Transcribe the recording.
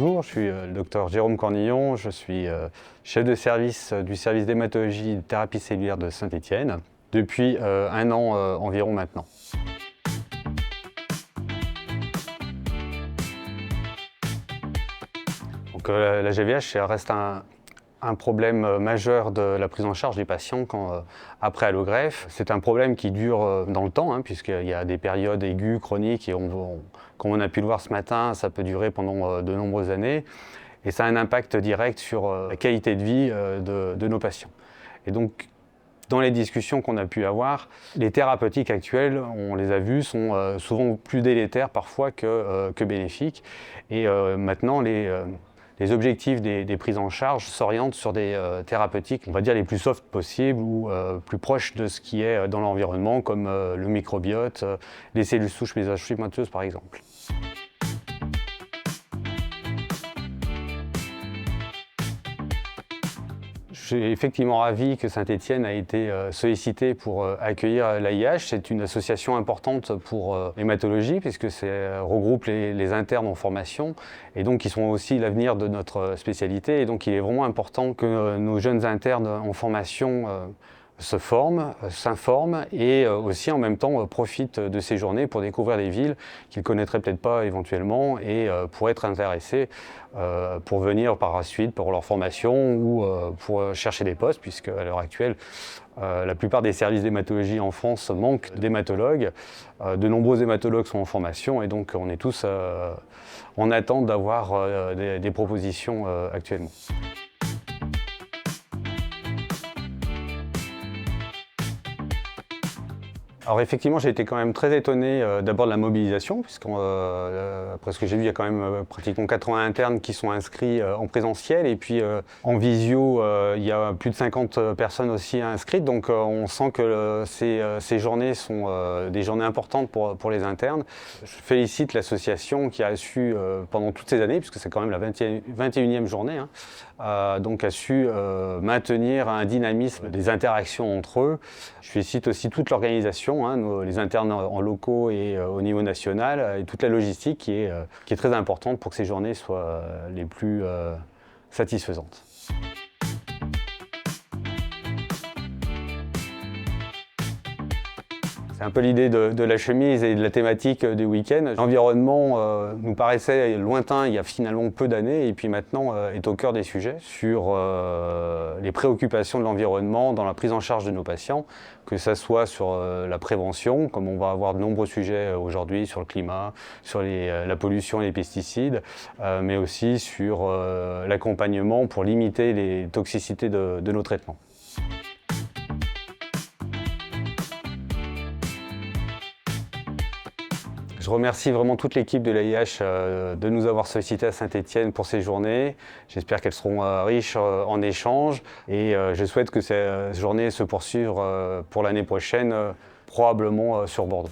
bonjour, je suis le docteur Jérôme Cornillon, je suis chef de service du service d'hématologie et de thérapie cellulaire de Saint-Étienne depuis 1 an environ maintenant. Donc, la GVH reste un problème majeur de la prise en charge des patients après allogreffe. C'est un problème qui dure dans le temps, puisqu'il y a des périodes aiguës, chroniques, et comme on a pu le voir ce matin, ça peut durer pendant de nombreuses années. Et ça a un impact direct sur la qualité de vie de nos patients. Et donc, dans les discussions qu'on a pu avoir, les thérapeutiques actuelles, on les a vues, sont souvent plus délétères parfois que bénéfiques. Et maintenant, les objectifs des prises en charge s'orientent sur des thérapeutiques, on va dire les plus soft possibles ou plus proches de ce qui est dans l'environnement, comme le microbiote, les cellules souches mésenchymateuses par exemple. Je suis effectivement ravi que Saint-Étienne a été sollicité pour accueillir l'AIH. C'est une association importante pour l'hématologie puisque ça regroupe les internes en formation et donc qui sont aussi l'avenir de notre spécialité. Et donc il est vraiment important que nos jeunes internes en formation se forment, s'informent et aussi en même temps profitent de ces journées pour découvrir des villes qu'ils ne connaîtraient peut-être pas éventuellement et pour être intéressés pour venir par la suite pour leur formation ou pour chercher des postes, puisque à l'heure actuelle la plupart des services d'hématologie en France manquent d'hématologues. De nombreux hématologues sont en formation et donc on est tous en attente d'avoir des propositions actuellement. Alors effectivement, j'ai été quand même très étonné d'abord de la mobilisation, puisqu'après ce que j'ai vu, il y a quand même pratiquement 80 internes qui sont inscrits en présentiel, et puis en visio, il y a plus de 50 personnes aussi inscrites, donc on sent que ces journées sont des journées importantes pour les internes. Je félicite l'association qui a su, pendant toutes ces années, puisque c'est quand même la 21e journée, donc a su maintenir un dynamisme des interactions entre eux. Je félicite aussi toute l'organisation, les internes en locaux et au niveau national, et toute la logistique qui est très importante pour que ces journées soient les plus satisfaisantes. C'est un peu l'idée de la chemise et de la thématique du week-end. L'environnement nous paraissait lointain il y a finalement peu d'années et puis maintenant est au cœur des sujets sur les préoccupations de l'environnement dans la prise en charge de nos patients, que ce soit sur la prévention, comme on va avoir de nombreux sujets aujourd'hui sur le climat, sur la pollution et les pesticides, mais aussi sur l'accompagnement pour limiter les toxicités de nos traitements. Je remercie vraiment toute l'équipe de l'AIH de nous avoir sollicité à Saint-Étienne pour ces journées. J'espère qu'elles seront riches en échanges et je souhaite que ces journées se poursuivent pour l'année prochaine, probablement sur Bordeaux.